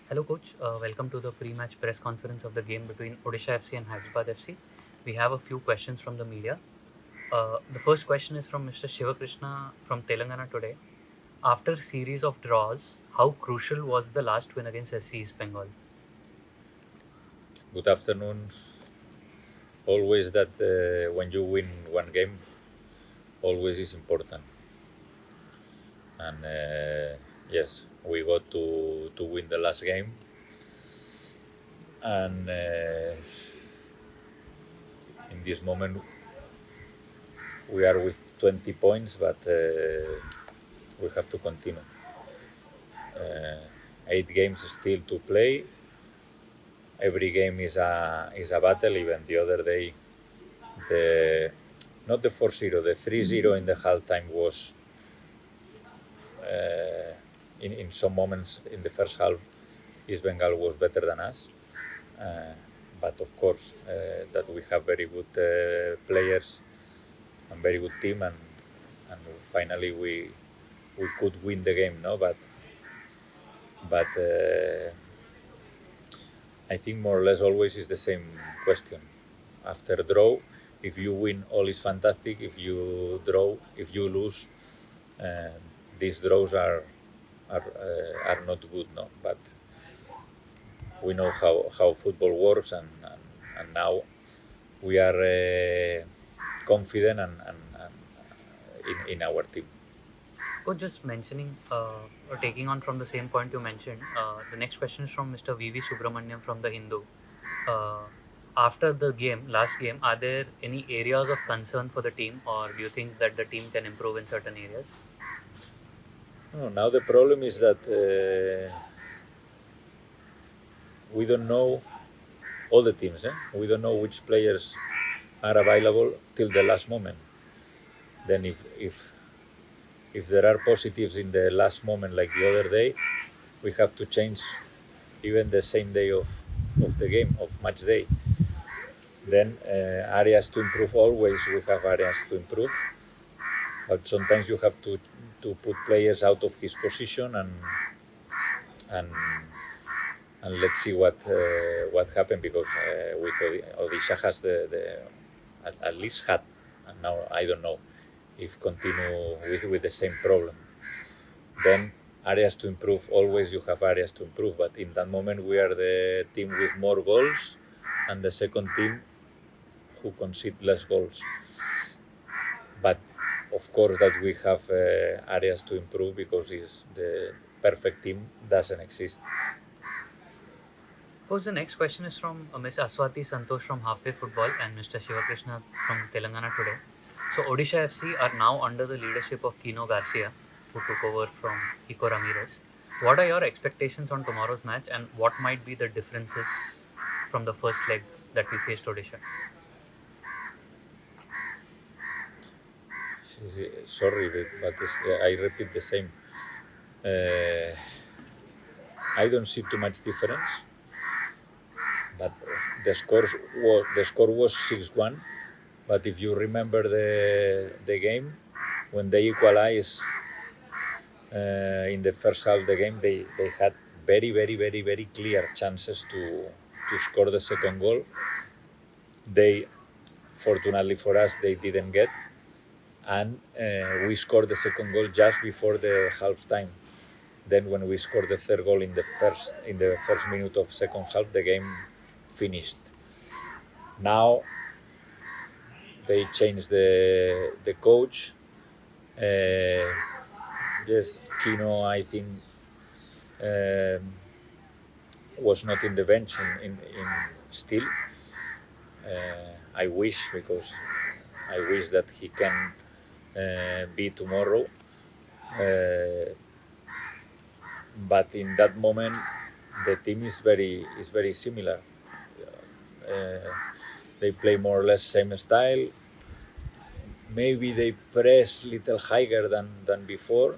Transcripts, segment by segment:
Hello, coach. Welcome to the pre-match press conference of the game between Odisha FC and Hyderabad FC. We have a few questions from the media. The first question is from Mr. Shivakrishna from Telangana today. After series of draws, how crucial was the last win against SC East Bengal? Good afternoon. Always that when you win one game, always is important. And yes, we got to win the last game, and in this moment we are with 20 points, but we have to continue. 8 games still to play. Every game is a battle. Even the other day, the not the 4-0, the 3-0 in the halftime was in some moments in the first half, East Bengal was better than us. But of course, that we have very good players and very good team, and finally we could win the game, no? But I think more or less always is the same question. After draw, if you win, all is fantastic. If you draw, if you lose, uh, these draws are not good, no? But we know how football works, and now we are confident and in our team. Oh, just mentioning, or taking on from the same point you mentioned, the next question is from Mr. V.V. Subramaniam from The Hindu. Uh, After the game, last game, are there any areas of concern for the team, or do you think that the team can improve in certain areas? No, now the problem is that we don't know all the teams. We don't know which players are available till the last moment. Then if there are positives in the last moment, like the other day, we have to change even the same day of the game, of match day. Then areas to improve, always we have areas to improve, but sometimes you have to put players out of his position, and and let's see what happened, because with Odisha has the at least had, and now I don't know if continue with the same problem. Then areas to improve, always you have areas to improve, but in that moment we are the team with more goals and the second team who concede less goals. But of course that we have areas to improve, because is the perfect team doesn't exist. Coach, the next question is from Ms. Aswati Santosh from Halfway Football and Mr. Shivakrishna from Telangana today. So, Odisha FC are now under the leadership of Kino Garcia, who took over from Kiko Ramirez. What are your expectations on tomorrow's match, and what might be the differences from the first leg that we faced Odisha? Sorry, but I repeat the same. Uh, I don't see too much difference, but the score was 6-1. But if you remember the game, when they equalized in the first half of the game, they had very, very, very, very clear chances to score the second goal. They, fortunately for us, they didn't get, and we scored the second goal just before the half time. Then when we scored the third goal in the first minute of second half, the game finished. Now they changed the coach. Yes, Kino, I think, was not in the bench in still. I wish, because I wish that he can be tomorrow. But in that moment, the team is very similar. Uh, they play more or less same style. Maybe they press little higher than before,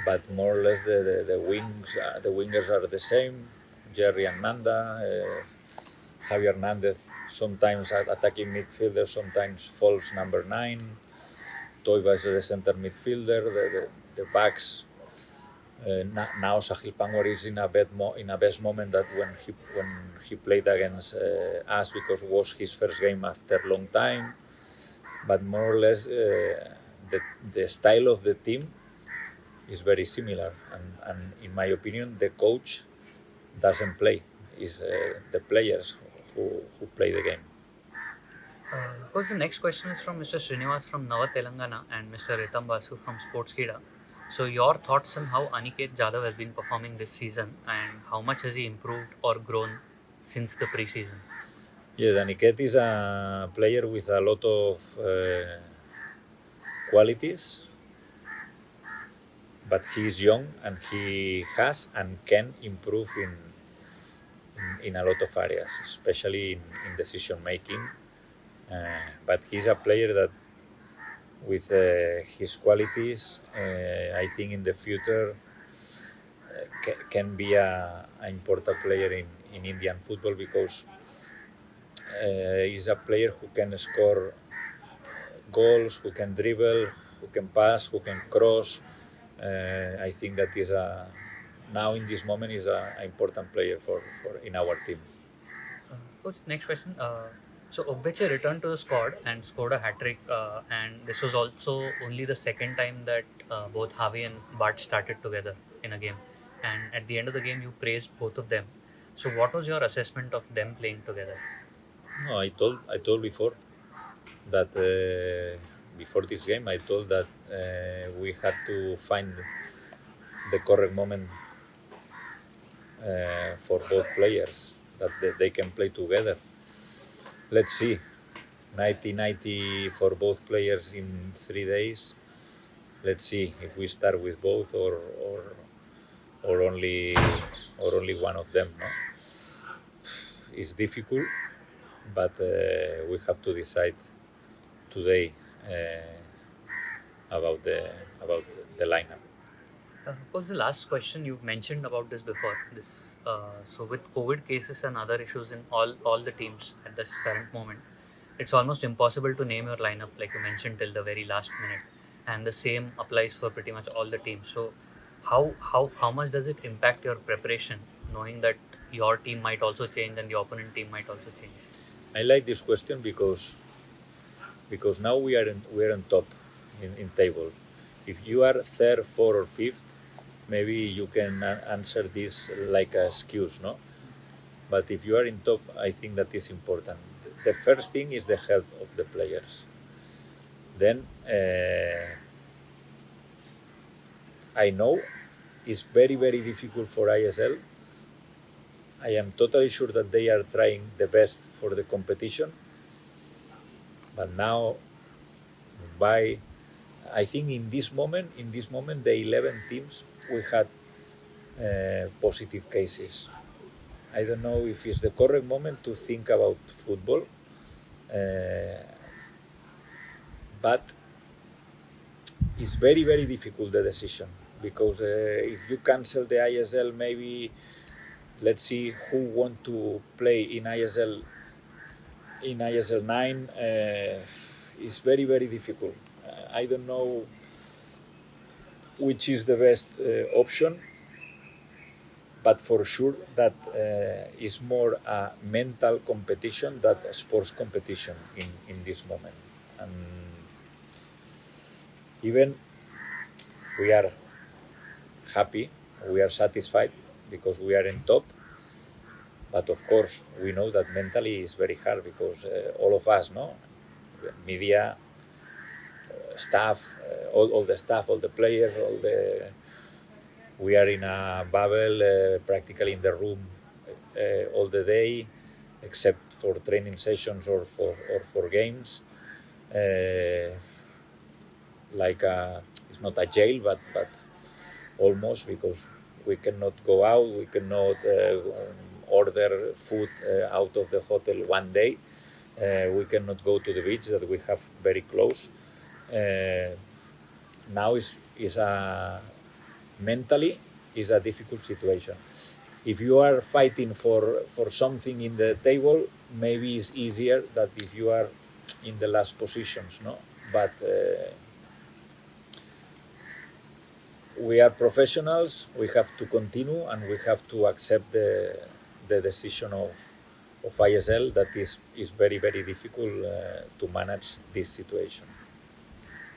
but more or less the wingers are the same. Jerry and Nanda, Javier Hernandez, sometimes attacking midfielder, sometimes false number 9. Toiva is the center midfielder. The backs Now Sahil Pangwar is in a best moment that when he played against us, because it was his first game after a long time. But more or less, the style of the team is very similar, and in my opinion, the coach doesn't play. It's the players who play the game. Coach, the next question is from Mr. Srinivas from Nava Telangana and Mr. Ritam Basu from Sportskeeda. So, your thoughts on how Aniket Jadhav has been performing this season and how much has he improved or grown since the preseason? Yes, Aniket is a player with a lot of qualities, but he is young and he has and can improve in a lot of areas, especially in decision making. But he's a player that, with his qualities, I think in the future can be an important player in Indian football, because he's a player who can score goals, who can dribble, who can pass, who can cross. I think that is now in this moment is an important player for in our team. Coach, next question. So Ogbeche returned to the squad and scored a hat trick, and this was also only the second time that both Javi and Bart started together in a game. And at the end of the game, you praised both of them. So, what was your assessment of them playing together? No, I told before that before this game, I told that we had to find the correct moment for both players, that they can play together. Let's see, 90-90 for both players in 3 days. Let's see if we start with both or only one of them. No, it's difficult, but we have to decide today about the lineup. Was the last question you've mentioned about this before? This so with COVID cases and other issues in all the teams at this current moment, it's almost impossible to name your lineup like you mentioned till the very last minute, and the same applies for pretty much all the teams. So, how much does it impact your preparation, knowing that your team might also change and the opponent team might also change? I like this question because now we are on top in table. If you are third, fourth, or fifth, maybe you can answer this like a excuse, no? But if you are in top, I think that is important. The first thing is the health of the players. Then I know it's very difficult for ISL. I am totally sure that they are trying the best for the competition. But now, I think in this moment, the 11 teams we had positive cases. I don't know if it's the correct moment to think about football, but it's very difficult, the decision, because if you cancel the ISL, maybe let's see who want to play in ISL 9. It's very difficult. I don't know which is the best option, but for sure that is more a mental competition than a sports competition in this moment. And even we are happy, we are satisfied because we are in top, but of course we know that mentally is very hard, because all of us, no, media, staff, all the staff, all the players, we are in a bubble, practically in the room all the day, except for training sessions or for games. It's not a jail, but almost, because we cannot go out, we cannot order food out of the hotel one day. We cannot go to the beach that we have very close. Now is a mentally is a difficult situation. If you are fighting for something in the table, maybe it's easier than if you are in the last positions, no? But we are professionals. We have to continue, and we have to accept the decision of ISL that is very very difficult to manage this situation.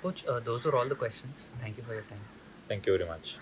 Coach, those are all the questions. Thank you for your time. Thank you very much.